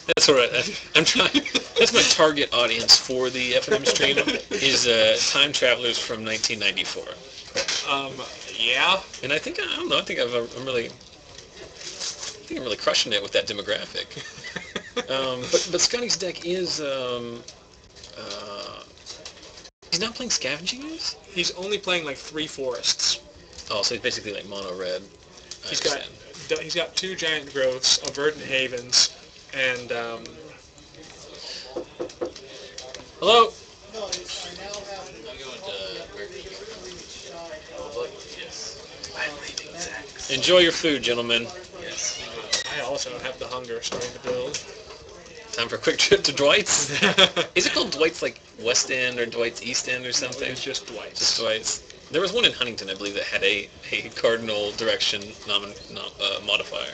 That's all right. I'm trying. That's my target audience for the FNM stream is time travelers from 1994. Yeah. And I don't know. I think I'm really crushing it with that demographic. But Scotty's deck is he's not playing Scavenging Ooze? He's only playing like 3 forests. Oh, so he's basically like mono red. He's got 2 giant growths, a verdant havens, and hello. Enjoy your food, gentlemen. Yes. I also have the hunger starting to build. Time for a quick trip to Dwight's. Is it called Dwight's like West End or Dwight's East End or something? It's just Dwight's. Just Dwight's. There was one in Huntington, I believe, that had a cardinal direction modifier.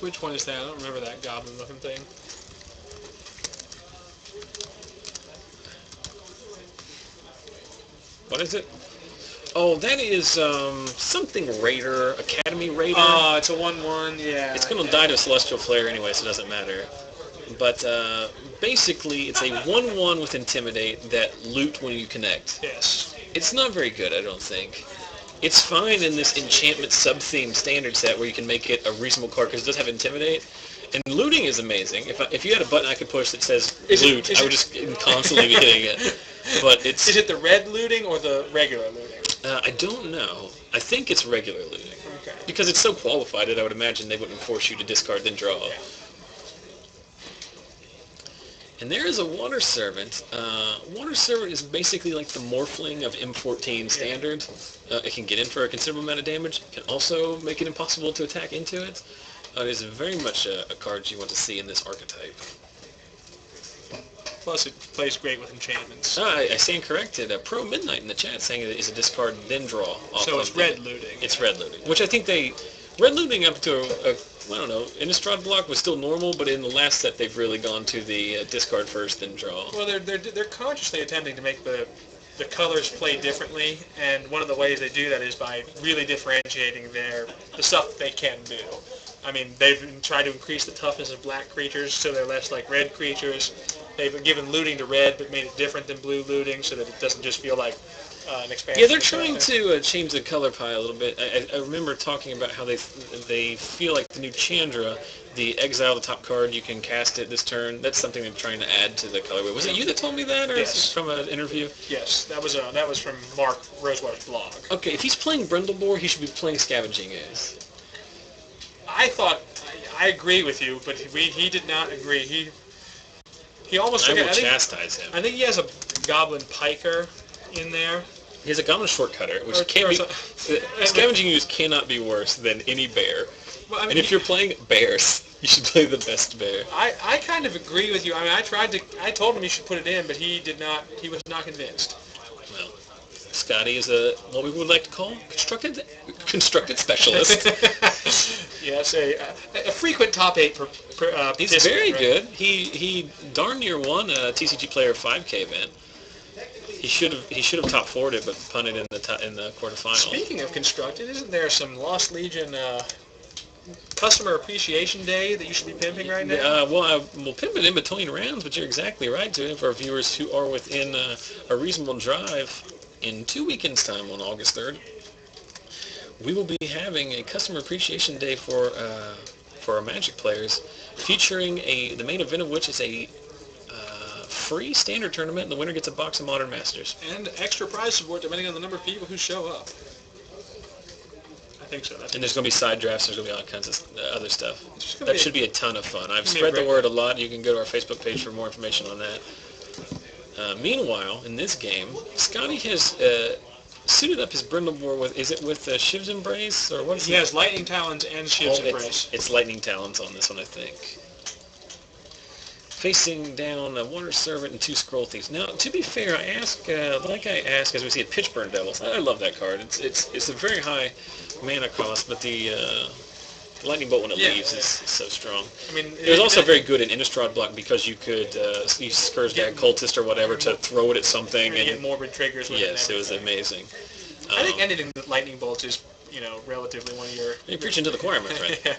Which one is that? I don't remember that goblin-looking thing. What is it? Oh, that is something Raider, Academy Raider. Oh, it's a 1/1, yeah. It's going to die to a Celestial Flare anyway, so it doesn't matter. But basically, it's a 1/1 with Intimidate that loot when you connect. Yes. It's not very good, I don't think. It's fine in this enchantment sub-theme standard set where you can make it a reasonable card because it does have Intimidate. And looting is amazing. If you had a button I could push that says loot, I would just constantly be hitting it. But it's... Is it the red looting or the regular looting? I don't know. I think it's regular looting. Okay. Because it's so qualified that I would imagine they wouldn't force you to discard then draw. Yeah. And there is a Water Servant. Water Servant is basically like the Morphling of M14 standard. It can get in for a considerable amount of damage. It can also make it impossible to attack into it. It is very much a card you want to see in this archetype. Plus, it plays great with enchantments. I stand corrected. Pro Midnight in the chat saying it is a discard then draw. So it's red looting. It's red looting, which I think red looting up to I don't know, Innistrad block was still normal, but in the last set they've really gone to the discard first then draw. Well, they're consciously attempting to make the colors play differently, and one of the ways they do that is by really differentiating the stuff they can do. I mean, they've tried to increase the toughness of black creatures so they're less like red creatures. They've given looting to red, but made it different than blue looting so that it doesn't just feel like an expansion. Yeah, they're trying to change the color pie a little bit. I remember talking about how they feel like the new Chandra, the exile the top card, you can cast it this turn. That's something they're trying to add to the colorway. Was it you that told me that, or yes. is it from an interview? Yes, that was from Mark Rosewater's blog. Okay, if he's playing Brindlebore, he should be playing Scavenging Ooze. I agree with you, but he did not agree. He almost. I will chastise him. I think he has a Goblin Piker in there. He has a Goblin Shortcutter, which can't be. Scavenging Ooze cannot be worse than any bear. Well, I mean, and if you're playing bears, you should play the best bear. I kind of agree with you. I mean, I told him he should put it in, but he did not. He was not convinced. Well, Scotty is what we would like to call constructed specialist. Yes, a frequent top 8 He's very good. He darn near won a TCG Player 5K event. He should have top 4'd it, but punted in the quarterfinal. Speaking of constructed, isn't there some Lost Legion Customer Appreciation Day that you should be pimping right now? Well, we'll pimp it in between rounds, but you're exactly right, too. For our viewers who are within a reasonable drive, in 2 weekends' time on August 3rd, we will be having a Customer Appreciation Day for our Magic players, featuring the main event of which is a free standard tournament, and the winner gets a box of Modern Masters. And extra prize support depending on the number of people who show up. I think so. And there's going to be side drafts, there's going to be all kinds of other stuff. That should be a ton of fun. I've spread the word a lot. You can go to our Facebook page for more information on that. Meanwhile, in this game, Scotty has suited up his Brindlebore with Shiv's Embrace, or what is it? He has Lightning Talons and Shiv's Embrace. It's Lightning Talons on this one, I think. Facing down a Water Servant and 2 Scroll Thieves. Now, to be fair, I ask as we see at Pitchburn Devils. I love that card. It's a very high mana cost, but the lightning bolt when it Yeah, leaves yeah. is so strong. I mean, It was also very good in Innistrad block because you could use Scourge Cultist or whatever to throw it at something. You And get morbid triggers with it. yes, it was amazing. I think ending with lightning bolts is, relatively one of your... You're preaching to the choir, my friend. Yeah.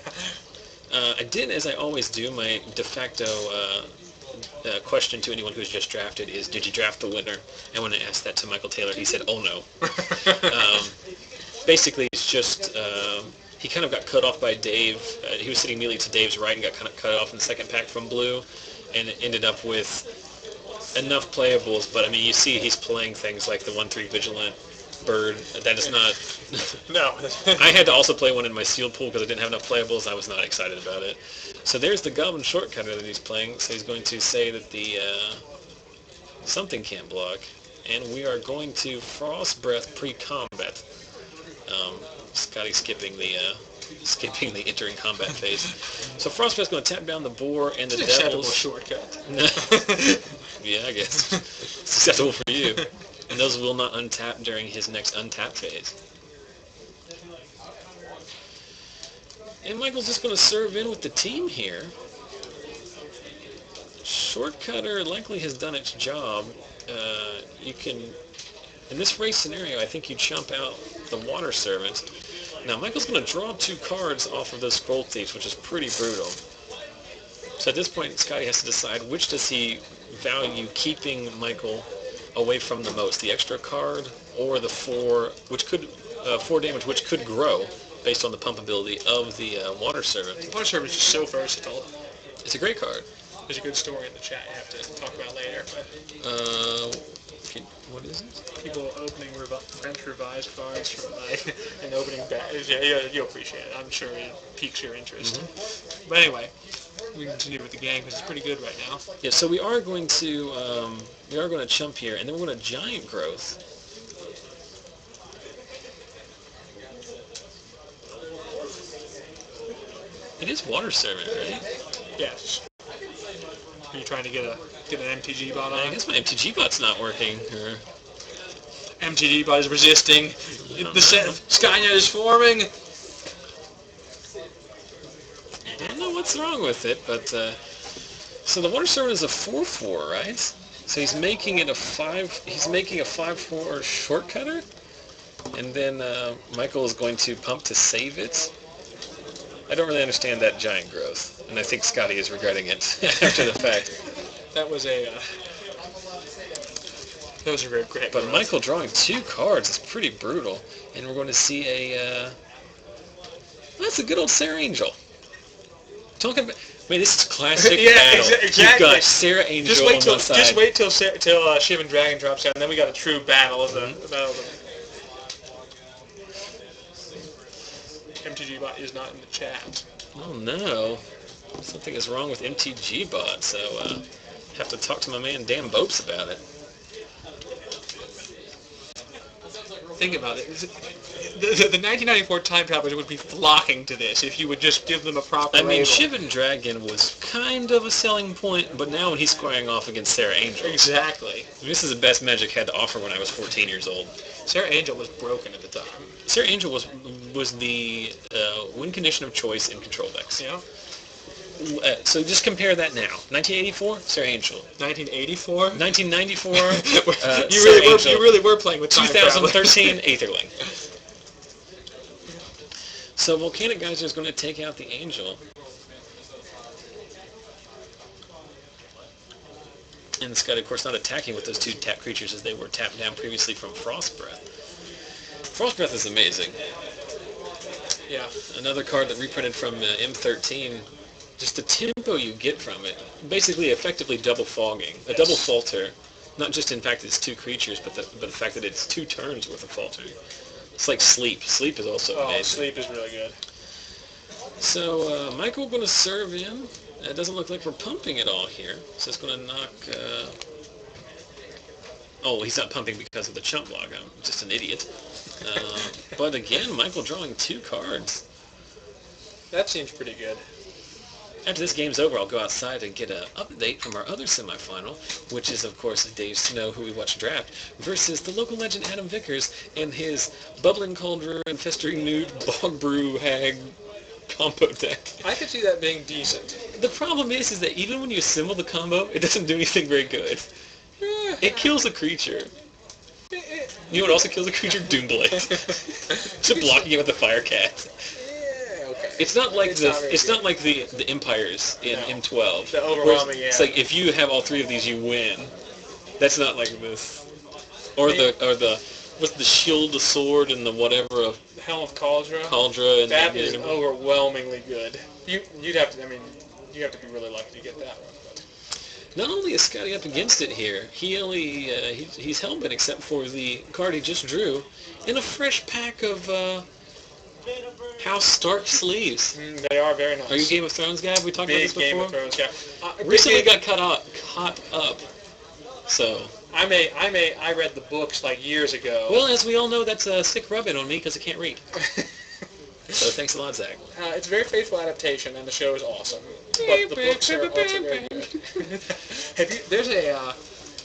I did, as I always do, my de facto question to anyone who's just drafted is, did you draft the winner? And when I asked that to Michael Taylor, he said, oh no. Basically, it's just, he kind of got cut off by Dave. He was sitting immediately to Dave's right and got kind of cut off in the second pack from Blue, and ended up with enough playables. But, I mean, you see he's playing things like the 1/3 Vigilant Bird. That is not... No. I had to also play one in my sealed pool because I didn't have enough playables. I was not excited about it. So there's the Goblin Shortcutter that he's playing. So he's going to say that the something can't block. And we are going to Frost Breath pre-combat. Scotty skipping the entering combat phase. So Frost Breath's going to tap down the boar and the It's an devils. acceptable shortcut. Yeah, I guess. It's acceptable for you. And those will not untap during his next untap phase. And Michael's just going to serve in with the team here. Shortcutter likely has done its job. You can, in this race scenario, I think you chump out the Water Servant. Now Michael's going to draw 2 cards off of those Scroll Thieves, which is pretty brutal. So at this point, Scotty has to decide which does he value keeping Michael away from the most, the extra card or the 4, which could 4 damage, which could grow based on the pump ability of the Water Servant. The Water Servant is just so versatile. It's a great card. There's a good story in the chat you have to talk about later. But What is it? people opening French revised cards from and opening bags. Yeah, you'll appreciate it. I'm sure it piques your interest. Mm-hmm. But anyway, we can continue with the game because it's pretty good right now. Yeah, so we are going to chump here, and then we're going to Giant Growth. It is Water Servant, right? Yes. Are you trying to get an MTG bot on? I guess my MTG bot's not working. Or... MTG bot is resisting. The set know. of Skynet is forming. I don't know what's wrong with it, but so the Water Servant is a 4/4, right? So he's making it a 5. He's making a 5/4 shortcutter, and then Michael is going to pump to save it. I don't really understand that Giant Growth, and I think Scotty is regretting it after the fact. That was a very great. But growth. Michael drawing 2 cards is pretty brutal, and we're going to see a. That's a good old Sarah Angel. Talking about, this is classic Yeah, battle. exactly. You've got Sarah Angel on one side. Just wait till Shivan Dragon drops down, and then we got a true battle of the battle of the. MTG bot is not in the chat. Oh no, something is wrong with MTG bot. So have to talk to my man Dan Bopes about it. Think about it. The 1994 time travelers would be flocking to this if you would just give them a proper label. Shivan Dragon was kind of a selling point, but now when he's squaring off against Sarah Angel. Exactly. This is the best Magic had to offer when I was 14 years old. Sarah Angel was broken at the time. Sarah Angel was the win condition of choice in control decks. Yeah. So just compare that now. 1984, Sarah Angel. 1984. 1994, you really were playing with time travel. 2013, Aetherling. So Volcanic Geyser is going to take out the Angel. And Scott, of course, not attacking with those 2 tap creatures as they were tapped down previously from Frost Breath. Frost Breath is amazing. Yeah. Another card that reprinted from M13. Just the tempo you get from it. Basically, effectively double fogging. A double falter. Not just in fact it's 2 creatures, but the fact that it's 2 turns worth of faltering. It's like Sleep. Sleep is also amazing. Sleep is really good. So Michael going to serve in. It doesn't look like we're pumping at all here. So it's going to knock... Oh, he's not pumping because of the chump block. I'm just an idiot. But again, Michael drawing 2 cards. That seems pretty good. After this game's over, I'll go outside and get an update from our other semifinal, which is, of course, Dave Snow, who we watched draft, versus the local legend Adam Vickers and his bubbling cauldron, festering newt, bog brew hag combo deck. I could see that being decent. The problem is that even when you assemble the combo, it doesn't do anything very good. It kills a creature. You know what also kills a creature? Doomblade. Just blocking it with the Fire Cat. Yeah, okay. It's not like the Empires in M12. The overwhelming, It's like if you have all three of these, you win. That's not like this. Or the with the shield, the sword, and the whatever of Helm of Cauldra. And that is overwhelmingly good. You'd have to. I mean, you have to be really lucky to get that one. But. Not only is Scotty up against it here, he's hellbent except for the card he just drew, in a fresh pack of House Stark sleeves. They are very nice. Are you a Game of Thrones guy? Have we talked about this before? Game of Thrones guy. Recently got caught up. So. I read the books like years ago. Well, as we all know, that's a sick rub-in on me because I can't read. So thanks a lot, Zach. It's a very faithful adaptation, and the show is awesome. But the books are also very good.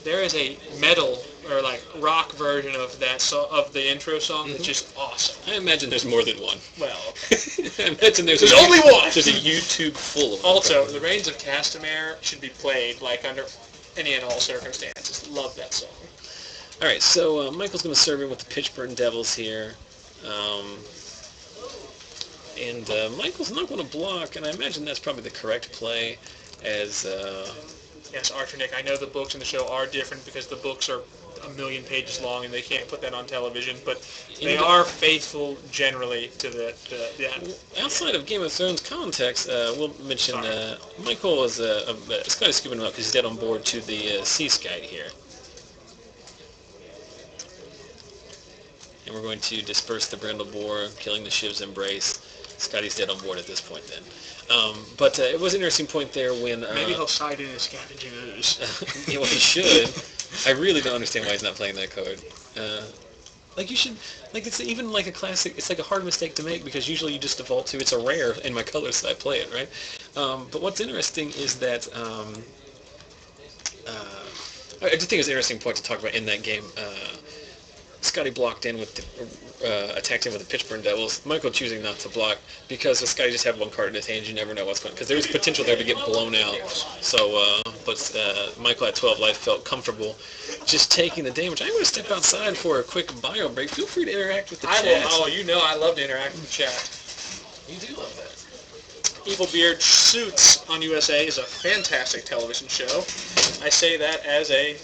There is a metal or like rock version of that of the intro song that's just awesome. I imagine there's more than one. Well, I imagine there's only one. There's a YouTube full of them. Also, the Reigns of Castamere should be played like under any and all circumstances. Love that song. All right, so Michael's going to serve in with the Pitchburn Devils here. And Michael's not going to block, and I imagine that's probably the correct play as... Yes, Archer Nick, I know the books in the show are different because the books are 1,000,000 pages long and they can't put that on television, but they are faithful generally to the outside of Game of Thrones context, we'll mention Michael is Scotty scooping him up because he's dead on board to the Sea Sky here. And we're going to disperse the Brindle Boar, killing the Shiv's Embrace. Scotty's dead on board at this point then. But it was an interesting point there when... Maybe he'll side in his Scavenging Ooze. Yeah, well, he should. I really don't understand why he's not playing that card. Like, you should... Like, it's even like a classic... It's like a hard mistake to make because usually you just default to it's a rare in my colors that I play it, right? But what's interesting is that... I just think it's an interesting point to talk about in that game. Scotty blocked in with the, attacked in with the Pitchburn Devils. Michael choosing not to block because Scotty just had one card in his hand. You never know what's going. Because there was potential there to get blown out. So, but Michael at 12 life felt comfortable just taking the damage. I'm going to step outside for a quick bio break. Feel free to interact with the chat. Oh, you know I love to interact with the chat. You do love that. Evil Beard Suits on USA is a fantastic television show. I say that as a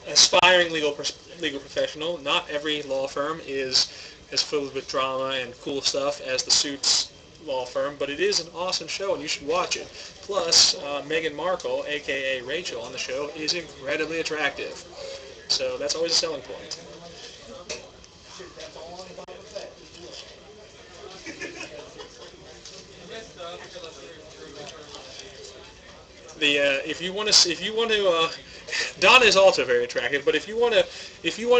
aspiring legal professional. Not every law firm is as filled with drama and cool stuff as the Suits law firm, but it is an awesome show and you should watch it. Plus, Meghan Markle, aka Rachel, on the show is incredibly attractive. So that's always a selling point. If you want to, Donna is also very attractive. But if you want to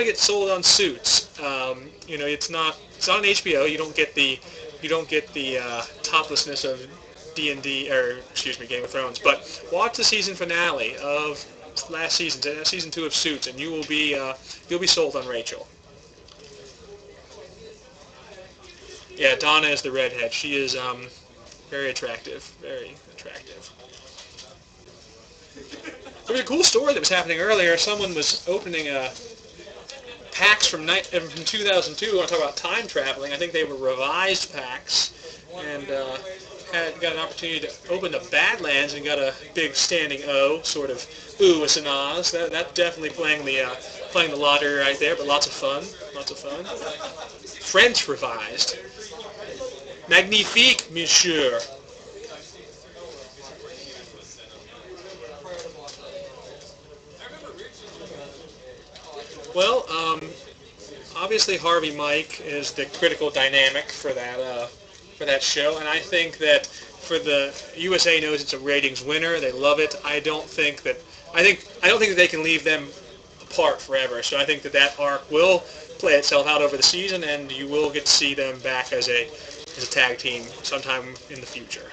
get sold on Suits, it's not on HBO. You don't get the toplessness of D&D Game of Thrones. But watch the season finale of last season, season 2 of Suits, and you'll be sold on Rachel. Yeah, Donna is the redhead. She is very attractive. Very attractive. There was a cool story that was happening earlier. Someone was opening packs from 2002. I want to talk about time traveling. I think they were revised packs, and got an opportunity to open the Badlands and got a big standing O, sort of oohs and ahs. That definitely playing the lottery right there, but lots of fun. French revised. Magnifique, monsieur. Well, obviously Harvey Mike is the critical dynamic for that show, and I think that for the USA knows it's a ratings winner. They love it. I don't think that they can leave them apart forever. So I think that arc will play itself out over the season, and you will get to see them back as a tag team sometime in the future.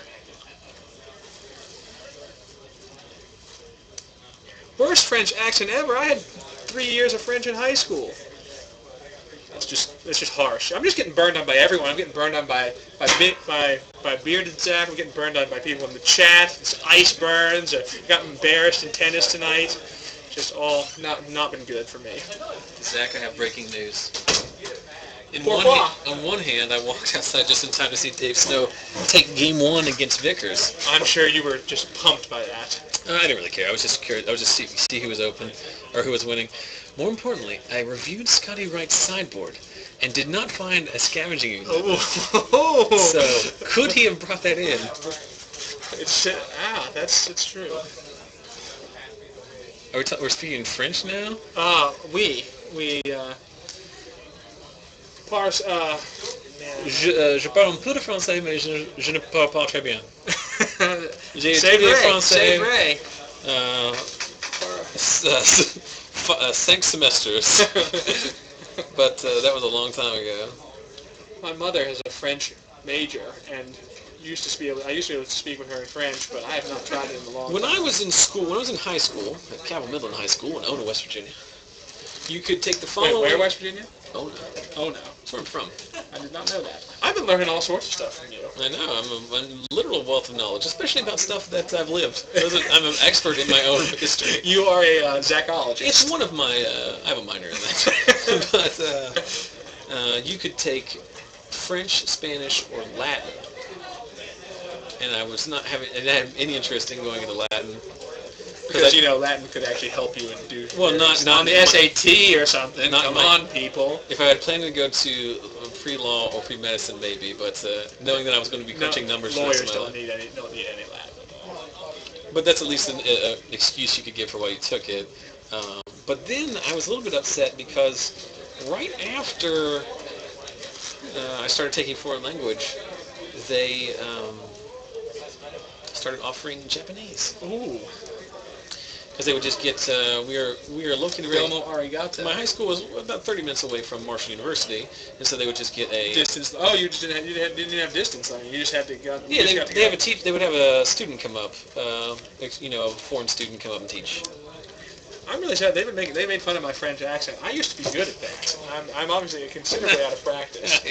Worst French accent ever. I had 3 years of French in high school. it's just harsh. I'm just getting burned on by everyone. I'm getting burned on by Bearded Zach. I'm getting burned on by people in the chat. It's ice burns. I got embarrassed in tennis tonight. Just all not been good for me. Zach, I have breaking news. On one hand, I walked outside just in time to see Dave Snow take Game 1 against Vickers. I'm sure you were just pumped by that. I didn't really care. I was just curious. I was just see who was open or who was winning. More importantly, I reviewed Scotty Wright's sideboard and did not find a scavenging exhibit. So could he have brought that in? It's true. We're speaking French now? We parse, Je parle un peu de français, mais je ne parle pas très bien. J'ai étudié français. C'est 5 semesters. But that was a long time ago. My mother has a French major, and I used to be able to speak with her in French, but I have not tried it in a long time. When I was in high school, at Cabell Midland High School in Ona, West Virginia, you could take the following... Wait, where, West Virginia? Ona. Ona. That's where I'm from. I did not know that. I've been learning all sorts of stuff from you. I know. I'm a literal wealth of knowledge, especially about stuff that I've lived. I'm an expert in my own history. You are a Zachologist. It's one of my... I have a minor in that. But you could take French, Spanish, or Latin. And I was not having any interest in going into Latin. Because, Latin could actually help you and do... Well, not on the SAT or something. Come on, people. If I had planned to go to pre-law or pre-medicine, maybe, but knowing that I was going to be crunching numbers... Lawyers don't need any Latin. But that's at least an excuse you could give for why you took it. But then I was a little bit upset because right after I started taking foreign language, they started offering Japanese. Ooh. Because they would just get, we are located... arigato. My high school was about 30 minutes away from Marshall University, and so they would just get a... Distance. Oh, you just didn't have distance learning. You just had to go... Yeah, they would have a student come up, a foreign student come up and teach. I'm really sad. They made fun of my French accent. I used to be good at that. I'm obviously considerably out of practice.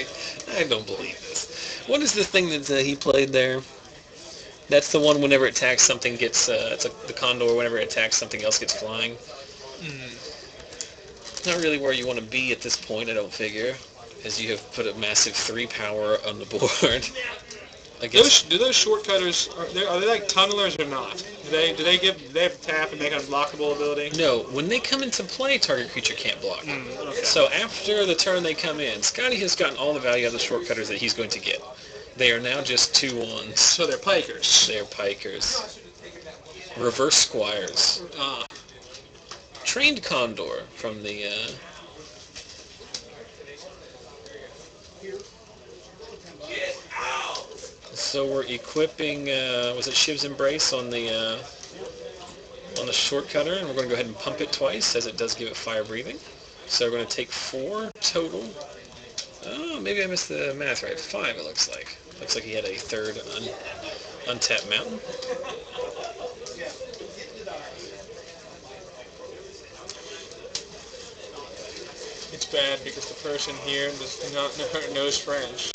I don't believe this. What is the thing that he played there? That's the one whenever it attacks something gets, it's the condor, whenever it attacks something else gets flying. Not really where you want to be at this point, I don't figure, as you have put a massive 3 power on the board. Do those shortcutters, are they like tunnelers or not? Do they have tap and make an unblockable ability? No, when they come into play, target creature can't block. Okay. So after the turn they come in, Scotty has gotten all the value out of the shortcutters that he's going to get. They are now just 2/1s. So they're pikers. They're pikers. Reverse squires. Trained condor from the... So we're equipping, was it Shiv's Embrace on the shortcutter, and we're going to go ahead and pump it twice, as it does give it fire breathing. So we're going to take 4 total. Oh, maybe I missed the math right. 5, it looks like. Looks like he had a third untapped mountain. It's bad because the person here knows French.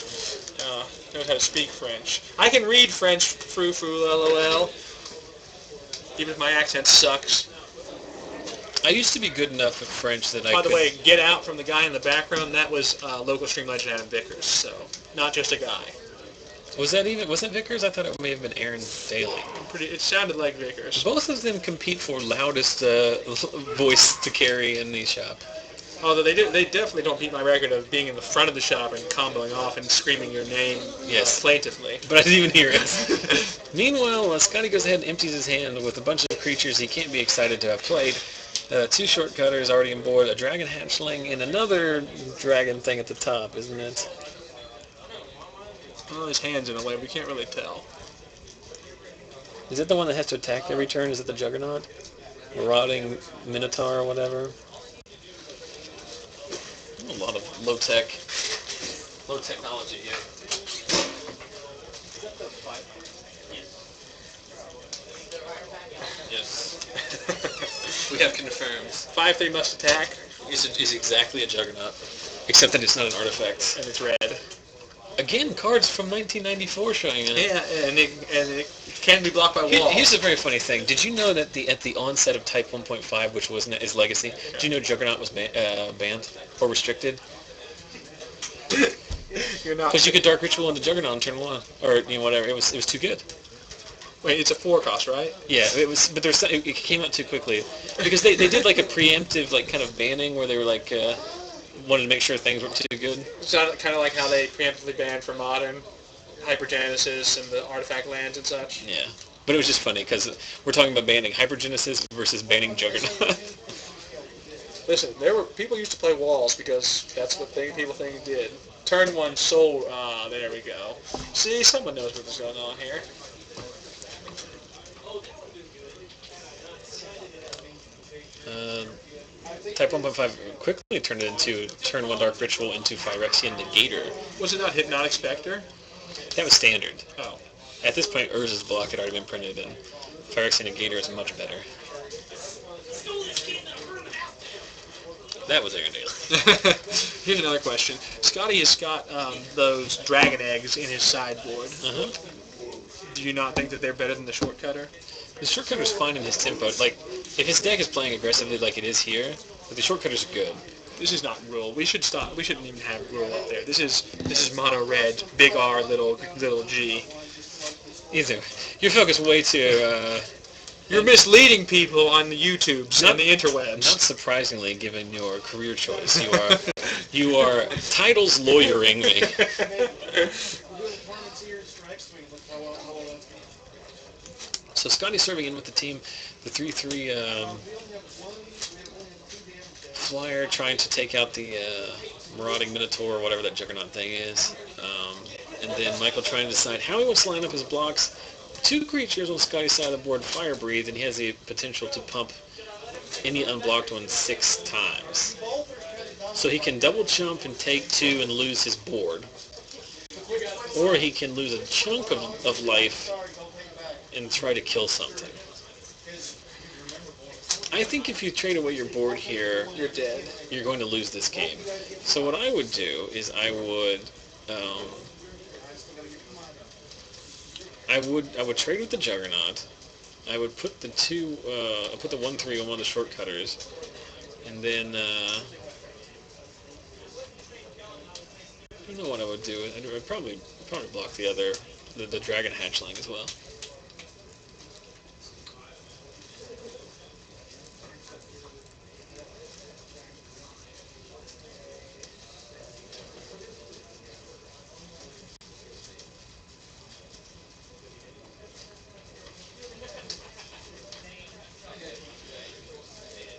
Knows how to speak French. I can read French, frou-frou, lol, even if my accent sucks. I used to be good enough at French that By the way, Get Out from the guy in the background, that was local stream legend Adam Vickers, so not just a guy. Was that Vickers? I thought it may have been Aaron Daly. It sounded like Vickers. Both of them compete for loudest voice to carry in the shop. Although they definitely don't beat my record of being in the front of the shop and comboing off and screaming your name plaintively. But I didn't even hear it. Meanwhile, Scotty goes ahead and empties his hand with a bunch of creatures he can't be excited to have played. 2 shortcutters already on board, a dragon hatchling, and another dragon thing at the top, isn't it? Well, his hand's in a way, we can't really tell. Is it the one that has to attack every turn? Is it the Juggernaut? Rotting Minotaur or whatever? A lot of low technology here. Yes. We have confirmed. 5/3 must attack. Is exactly a Juggernaut. Except that it's not an artifact. and it's red. Again, cards from 1994 showing it. Yeah, and it can be blocked by walls. Here's a very funny thing. Did you know that at the onset of Type 1.5, which was his legacy, did you know Juggernaut was banned or restricted? You're not. Because you could Dark Ritual into Juggernaut on turn 1, or whatever. It was too good. Wait, it's a 4 cost, right? Yeah, it was, but it came out too quickly because they did like a preemptive kind of banning where they were wanted to make sure things weren't too good. It's kind of like how they preemptively banned for Modern, Hypergenesis, and the artifact lands and such. Yeah, but it was just funny because we're talking about banning Hypergenesis versus banning Juggernaut. Listen, people used to play walls because that's what people think did. Turn 1 soul. There we go. See, someone knows what's going on here. Type 1.5 quickly turned it into turn 1 Dark Ritual into Phyrexian Negator. Was it not Hypnotic Spectre? That was standard. Oh. At this point, Urza's block had already been printed, and Phyrexian Negator is much better. That was Airedale. Here's another question. Scotty has got those dragon eggs in his sideboard. Uh-huh. Do you not think that they're better than the shortcutter? The shortcutter's fine in his tempo. If his deck is playing aggressively like it is here, the shortcutters are good. This is not Gruul. We should stop. We shouldn't even have Gruul up there. This is mono red, big R, little G. Either you're focused way too. You're misleading people on the YouTubes and the interwebs. Not surprisingly, given your career choice, you are titles lawyering me. So Scotty's serving in with the team, the 3/3 flyer, trying to take out the marauding minotaur or whatever that juggernaut thing is, and then Michael trying to decide how he wants to line up his blocks. 2 creatures on Scotty's side of the board fire breathe, and he has the potential to pump any unblocked one 6 times. So he can double jump and take 2 and lose his board, or he can lose a chunk of life and try to kill something. I think if you trade away your board here, you're dead. You're going to lose this game. So what I would do is I would trade with the Juggernaut. I would put the 1/3 on one of the shortcutters, and then I don't know what I would do. I'd probably block the Dragon Hatchling as well.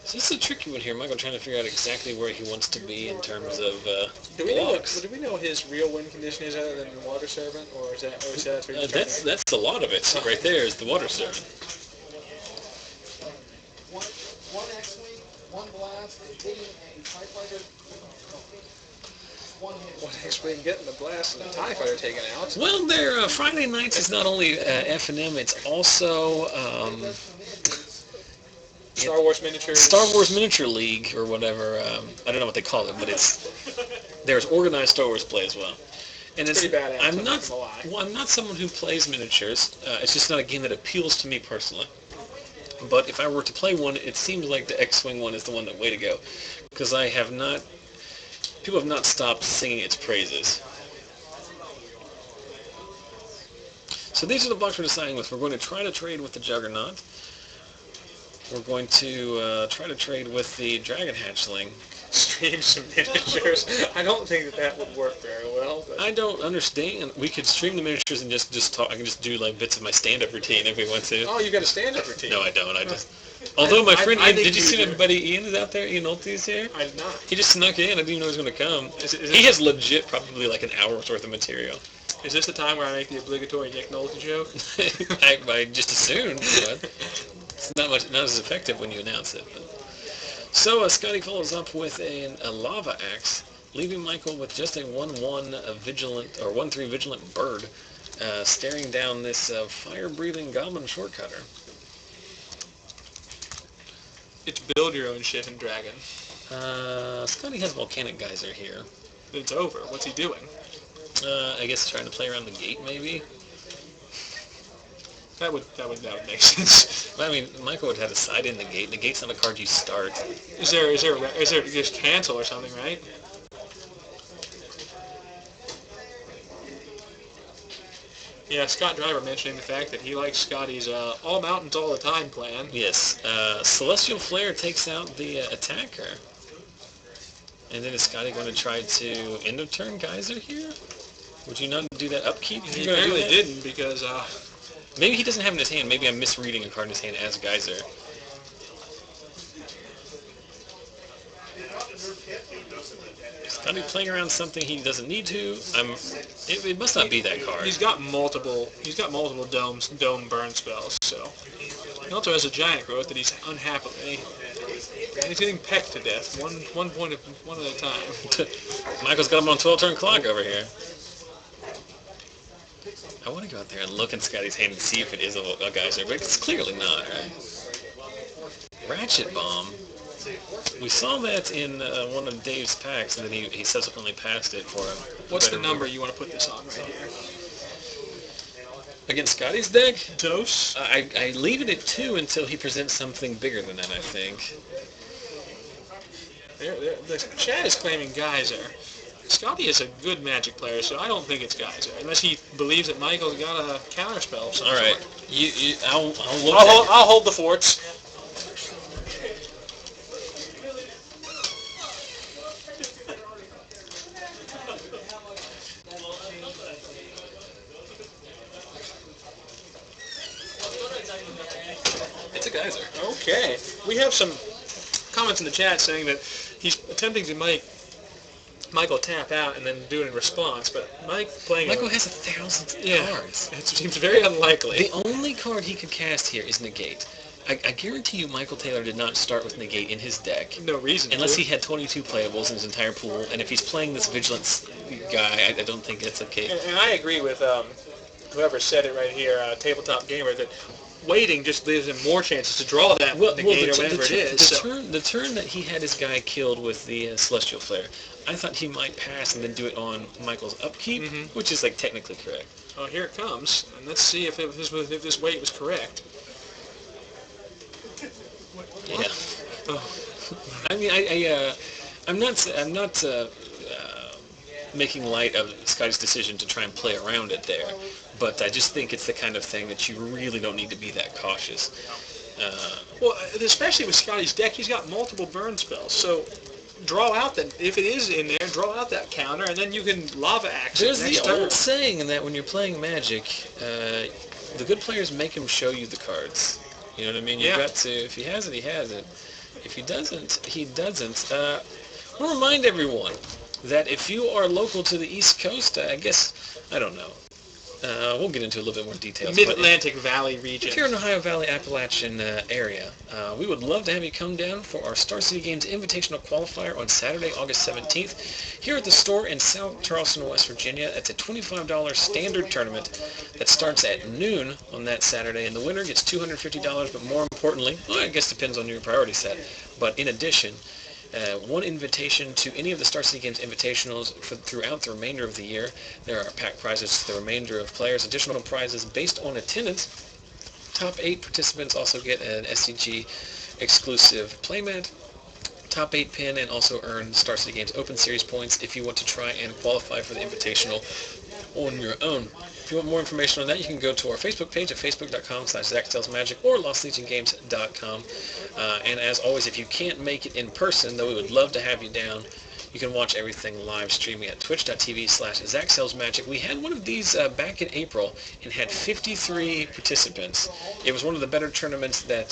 So this is a tricky one here. Michael trying to figure out exactly where he wants to be in terms of blocks. Do we know his real win condition is other than the Water Servant, or is that what that's a lot of it right there is the Water Servant. One X-Wing, 1 blast, a hitting a TIE Fighter. One X-Wing getting the blast and the TIE Fighter taken out. Well, their Friday nights is not only FNM, it's also Star Wars Miniatures. Star Wars Miniature League or whatever. I don't know what they call it, but there's organized Star Wars play as well. And it's pretty badass. I'm not someone who plays miniatures. It's just not a game that appeals to me personally. But if I were to play one, it seems like the X-Wing one is the one way to go, because people have not stopped singing its praises. So these are the blocks we're deciding with. We're going to try to trade with the Juggernaut. We're going to try to trade with the Dragon Hatchling. Stream some miniatures. I don't think that would work very well. But I don't understand. We could stream the miniatures and just talk. I can just do bits of my stand-up routine if we want to. Oh, you got a stand-up routine? No, I don't. Although my friend Ian, did you see do. my buddy Ian is out there? Ian Olte's here? I did not. He just snuck in. I didn't even know he was going to come. He has legit probably like an hour's worth of material. Is this the time where I make the obligatory Nick Nolte joke? I just assumed, but it's not as effective when you announce it. But. So Scotty follows up with a lava axe, leaving Michael with just a 1/1 vigilant or 1/3 vigilant bird, staring down this fire-breathing goblin shortcutter. It's build your own shit in Dragon. Scotty has Volcanic Geyser here. It's over. What's he doing? I guess trying to play around the gate, maybe. That would make sense. Well, I mean, Michael would have a side in the gate. The gate's not a card you start. Is there just cancel or something, right? Yeah, Scott Driver mentioning the fact that he likes Scotty's all mountains all the time plan. Yes. Celestial Flare takes out the attacker. And then is Scotty going to try to end of turn Geyser here? Would you not do that upkeep? He apparently didn't because... Maybe he doesn't have it in his hand. Maybe I'm misreading a card in his hand as Geyser. Scotty playing around something he doesn't need to. It must not be that card. He's got multiple dome burn spells. So he also has a giant growth that he's unhappily. And he's getting pecked to death one at a time. Michael's got him on 12-turn clock over here. I want to go out there and look in Scotty's hand and see if it is a Geyser, but it's clearly not, right? Ratchet Bomb. We saw that in one of Dave's packs, and then he subsequently passed it for him. What's the number you want to put this on right here? Against Scotty's deck? Dose? I leave it at 2 until he presents something bigger than that, I think. The chat is claiming Geyser. Scotty is a good Magic player, so I don't think it's Geyser, unless he believes that Michael's got a counterspell of some All right, sort. I'll I'll hold the forts. It's a Geyser. Okay, we have some comments in the chat saying that he's attempting to make Michael tap out and then do it in response, but Michael has 1,000 cards. It seems very unlikely. The only card he could cast here is Negate. I guarantee you Michael Taylor did not start with Negate in his deck. No reason Unless to. he had 22 playables in his entire pool, and if he's playing this Vigilance guy, I don't think that's okay. And I agree with whoever said it right here, Tabletop Gamer, that waiting just gives him more chances to draw that Negate or whatever it is. The turn that he had his guy killed with the Celestial Flare, I thought he might pass and then do it on Michael's upkeep, which is like technically correct. Oh, here it comes, and let's see if this wait was correct. Yeah. Oh. I mean, I'm not making light of Scotty's decision to try and play around it there, but I just think it's the kind of thing that you really don't need to be that cautious. Well, especially with Scotty's deck, he's got multiple burn spells, so draw out that, if it is in there, draw out that counter, and then you can Lava Axe There's next the turn. old saying that when you're playing Magic, the good players make him show you the cards. You know what I mean? You've got to, if he has it, he has it. If he doesn't, he doesn't. I want to remind everyone that if you are local to the East Coast, I guess, I don't know. We'll get into a little bit more details. Mid-Atlantic Valley region. If you're in the Ohio Valley Appalachian area, we would love to have you come down for our Star City Games Invitational Qualifier on Saturday, August 17th, here at the store in South Charleston, West Virginia. It's a $25 standard tournament that starts at noon on that Saturday, and the winner gets $250, but more importantly, well, I guess it depends on your priority set, but in addition, one invitation to any of the Star City Games Invitationals throughout the remainder of the year. There are pack prizes to the remainder of players, additional prizes based on attendance. Top 8 participants also get an SCG exclusive playmat, top 8 pin, and also earn Star City Games Open Series points if you want to try and qualify for the Invitational on your own. If you want more information on that, you can go to our Facebook page at facebook.com/ZachTellsMagic or LostLegionGames.com. And as always, if you can't make it in person, though we would love to have you down, you can watch everything live streaming at twitch.tv/ZachTellsMagic. We had one of these back in April and had 53 participants. It was one of the better tournaments that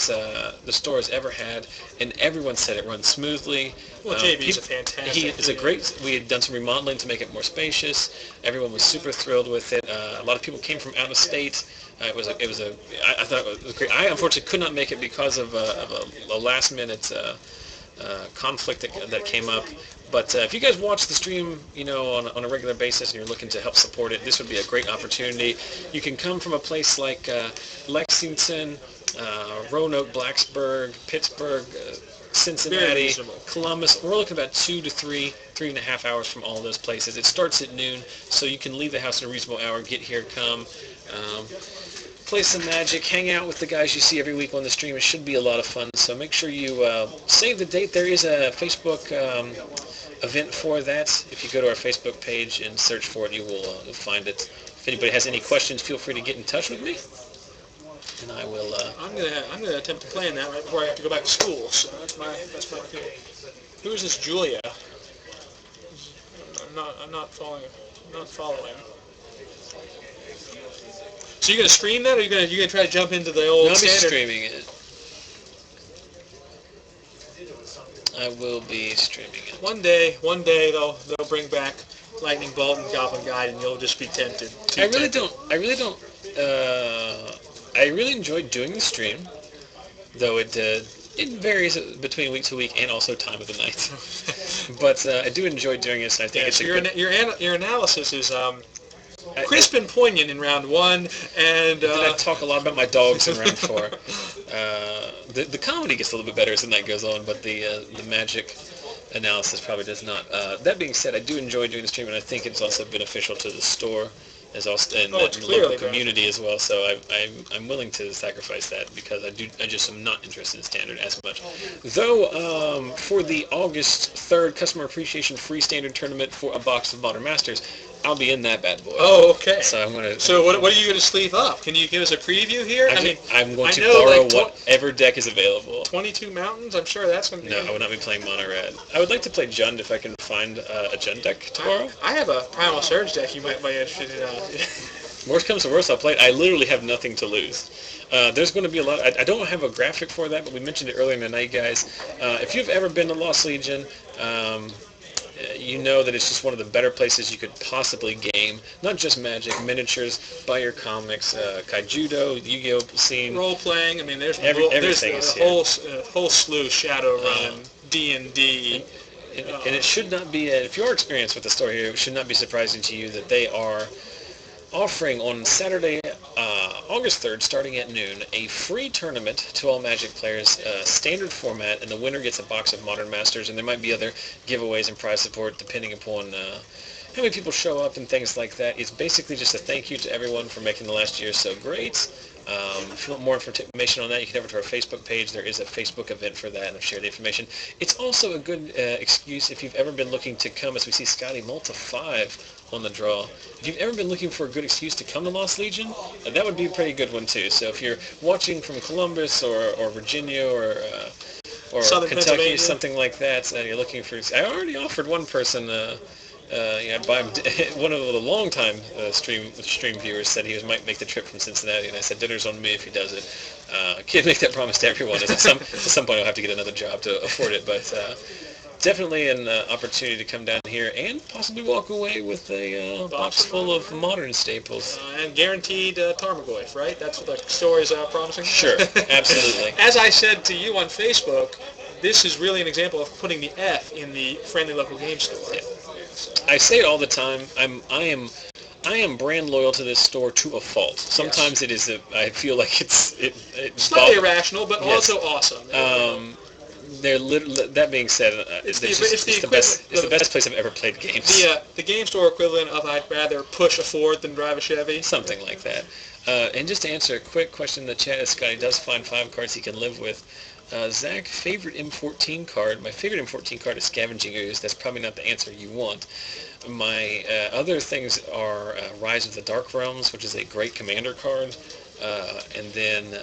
the store has ever had, and everyone said it runs smoothly. Well, JB's a fantastic. We had done some remodeling to make it more spacious. Everyone was super thrilled with it. A lot of people came from out of state. I thought it was great. I unfortunately could not make it because of a last minute conflict that came up. But if you guys watch the stream, on a regular basis, and you're looking to help support it, this would be a great opportunity. You can come from a place like Lexington, Roanoke, Blacksburg, Pittsburgh, Cincinnati, reasonable. Columbus. We're looking about 2 to 3.5 hours from all those places. It starts at noon, so you can leave the house in a reasonable hour, get here, come, play some Magic, hang out with the guys you see every week on the stream. It should be a lot of fun, so make sure you save the date. There is a Facebook event for that. If you go to our Facebook page and search for it, you will find it. If anybody has any questions, feel free to get in touch with me, and I will. I'm gonna attempt to play in that right before I have to go back to school. So that's my goal. Who is this Julia? I'm not following. So you're gonna stream that, or you're gonna try to jump into the old No, I'll be standard? streaming it. I will be streaming it. One day they'll bring back Lightning Bolt and Goblin Guide, and you'll just be tempted. I really don't. I really enjoyed doing the stream, though it varies between week to week and also time of the night. But I do enjoy doing this, and I think it's your analysis is crisp and poignant in round 1, and then I talk a lot about my dogs in round 4. The comedy gets a little bit better as the night goes on, but the Magic analysis probably does not. That being said, I do enjoy doing the stream, and I think it's also beneficial to the store and the local community as well. So I'm willing to sacrifice that because I just am not interested in Standard as much. Though for the August 3rd Customer Appreciation Free Standard Tournament for a box of Modern Masters, I'll be in that bad boy. Oh, okay. So I'm gonna. So what are you gonna sleeve up? Can you give us a preview here? I'm going to borrow whatever deck is available. 22 Mountains. I'm sure that's gonna be. No, I will not be playing Mono Red. I would like to play Jund if I can find a Jund deck to borrow. I have a Primal Surge deck you might be interested in. Worst comes to worst, I'll play it. I literally have nothing to lose. There's going to be a lot. I don't have a graphic for that, but we mentioned it earlier in the night, guys. If you've ever been to Lost Legion, you know that it's just one of the better places you could possibly game. Not just Magic, miniatures, buy your comics, Kaijudo, Yu-Gi-Oh scene. Role-playing, I mean, there's everything a is whole slew, Shadowrun, D&D. And it should not be, if your experience with the store here, it should not be surprising to you that they are offering on Saturday, August 3rd, starting at noon, a free tournament to all Magic players, standard format, and the winner gets a box of Modern Masters, and there might be other giveaways and prize support depending upon how many people show up and things like that. It's basically just a thank you to everyone for making the last year so great. If you want more information on that, you can head over to our Facebook page. There is a Facebook event for that, and I've shared the information. It's also a good excuse if you've ever been looking to come, as we see Scotty multi 5 on the draw. If you've ever been looking for a good excuse to come to Lost Legion, that would be a pretty good one too. So if you're watching from Columbus or Virginia or Southern Kentucky, something like that, and you're looking for, I already offered one person. One of the long-time stream viewers said he might make the trip from Cincinnati, and I said dinner's on me if he does it. Can't make that promise to everyone. At some point, I'll have to get another job to afford it, but definitely an opportunity to come down here and possibly walk away with a box full of modern staples. And guaranteed Tarmogoyf, right? That's what the store is promising? Sure, absolutely. As I said to you on Facebook, this is really an example of putting the F in the friendly local game store. Yeah. I say it all the time. I am brand loyal to this store to a fault. Sometimes it is. I feel like it's slightly irrational, but also awesome. That being said, it's the best place I've ever played games. The game store equivalent of I'd rather push a Ford than drive a Chevy. Something like that. And just to answer a quick question in the chat, Scotty does find 5 cards he can live with. Zach, favorite M14 card. My favorite M14 card is Scavenging Ooze. That's probably not the answer you want. My other things are Rise of the Dark Realms, which is a great commander card. And then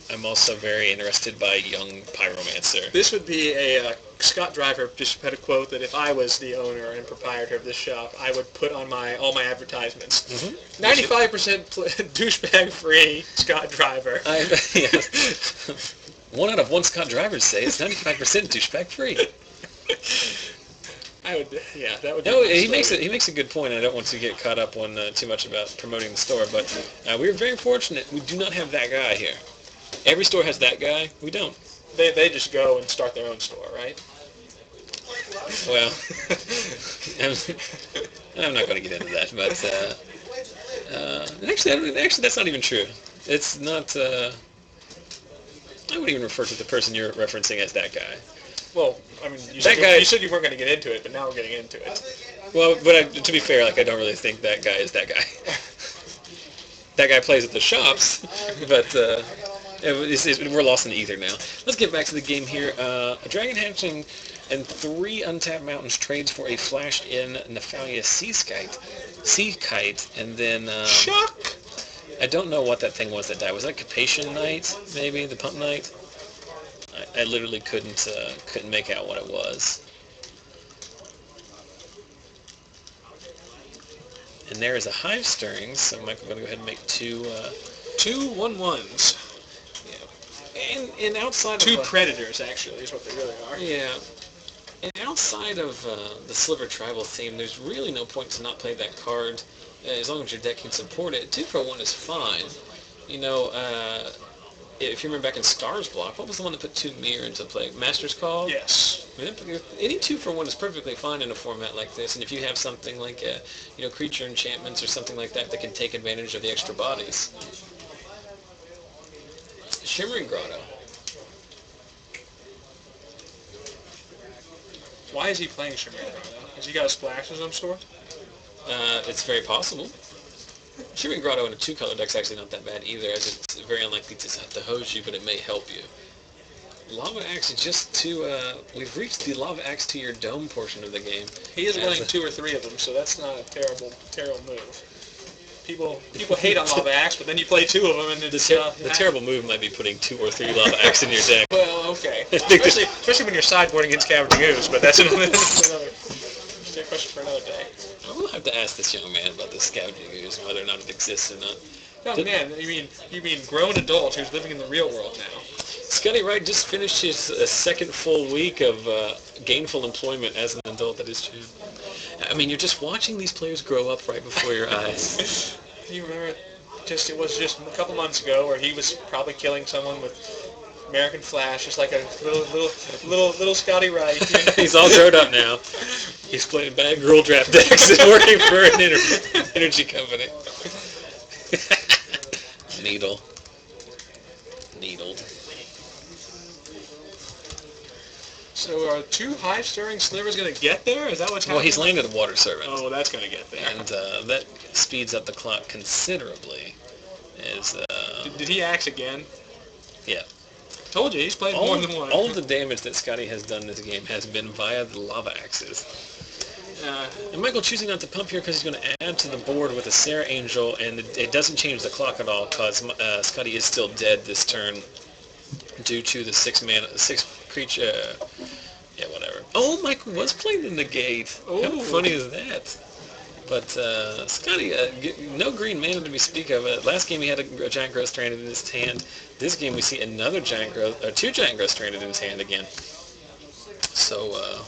I'm also very interested by Young Pyromancer. This would be a Scott Driver just had a quote that if I was the owner and proprietor of this shop, I would put on all my advertisements. 95% douchebag free Scott Driver. One out of one Scott Drivers say it's 95% douchebag free. That would. No, he makes a good point. I don't want to get caught up on too much about promoting the store, but we're very fortunate. We do not have that guy here. Every store has that guy. We don't. They just go and start their own store, right? Well, I'm not going to get into that, but actually, that's not even true. It's not. I wouldn't even refer to the person you're referencing as that guy. Well, I mean, you That said, guy- you said you weren't going to get into it, but now we're getting into it. Well, but to be fair, like I don't really think that guy is that guy. That guy plays at the shops, but we're lost in the ether now. Let's get back to the game here. A Dragon Hatchling and 3 untapped mountains trades for a flashed-in Nephalia Sea Kite, and then Shock! I don't know what that thing was that died. Was that Capation Knight, maybe the Pump Knight? I literally couldn't make out what it was. And there is a Hive Stirring, so Michael, going to go ahead and make 2 2 1/1s. Yeah. And outside Two of... predators, actually, is what they really are. Yeah. And outside of the Sliver Tribal theme, there's really no point to not play that card, as long as your deck can support it. 2 for 1 is fine. You know, if you remember back in Stars Block, what was the one that put 2 Mirror into play? Master's Call? Yes. I mean, any 2 for 1 is perfectly fine in a format like this, and if you have something like, creature enchantments or something like that that can take advantage of the extra bodies. Shimmering Grotto. Why is he playing Shimmering Grotto? Has he got a splash of some sort? It's very possible. Shimmering Grotto in a 2-color deck's actually not that bad either, as it's very unlikely to hose you, but it may help you. Lava Axe just to, we've reached the Lava Axe to your dome portion of the game. He is running 2 or 3 of them, so that's not a terrible move. People hate on Lava Axe, but then you play 2 of them, and it's... The terrible move might be putting 2 or 3 Lava Axe in your deck. Well, okay. Especially when you're sideboarding against Scavenging Ooze, but that's another question for another day. I will have to ask this young man about the Scavenging Ooze and whether or not it exists or not. Oh man, you mean grown adult who's living in the real world now. Scotty Wright just finished his second full week of gainful employment as an adult. That is true. I mean, you're just watching these players grow up right before your eyes. You remember, it was just a couple months ago where he was probably killing someone with American Flash, just like a little Scotty Wright. You know? He's all grown up now. He's playing bad Gruul draft decks and working for an energy company. Needled. So are 2 Hive Stirring Slivers going to get there? Is that what's happening? Well, he's landed a Water Servant. Oh, well, that's going to get there. And that speeds up the clock considerably. Did he axe again? Yeah. Told you, he's played more than one. All of the damage that Scotty has done in this game has been via the Lava Axes. And Michael choosing not to pump here because he's going to add to the board with a Sarah Angel, and it doesn't change the clock at all because Scotty is still dead this turn due to the 6 creature. Yeah, whatever. Oh, Michael was playing the negate. How funny is that? But Scotty, no green mana to be speak of. Last game he had a Giant Growth Stranded in his hand. This game we see another 2 Giant Growth Stranded in his hand again. So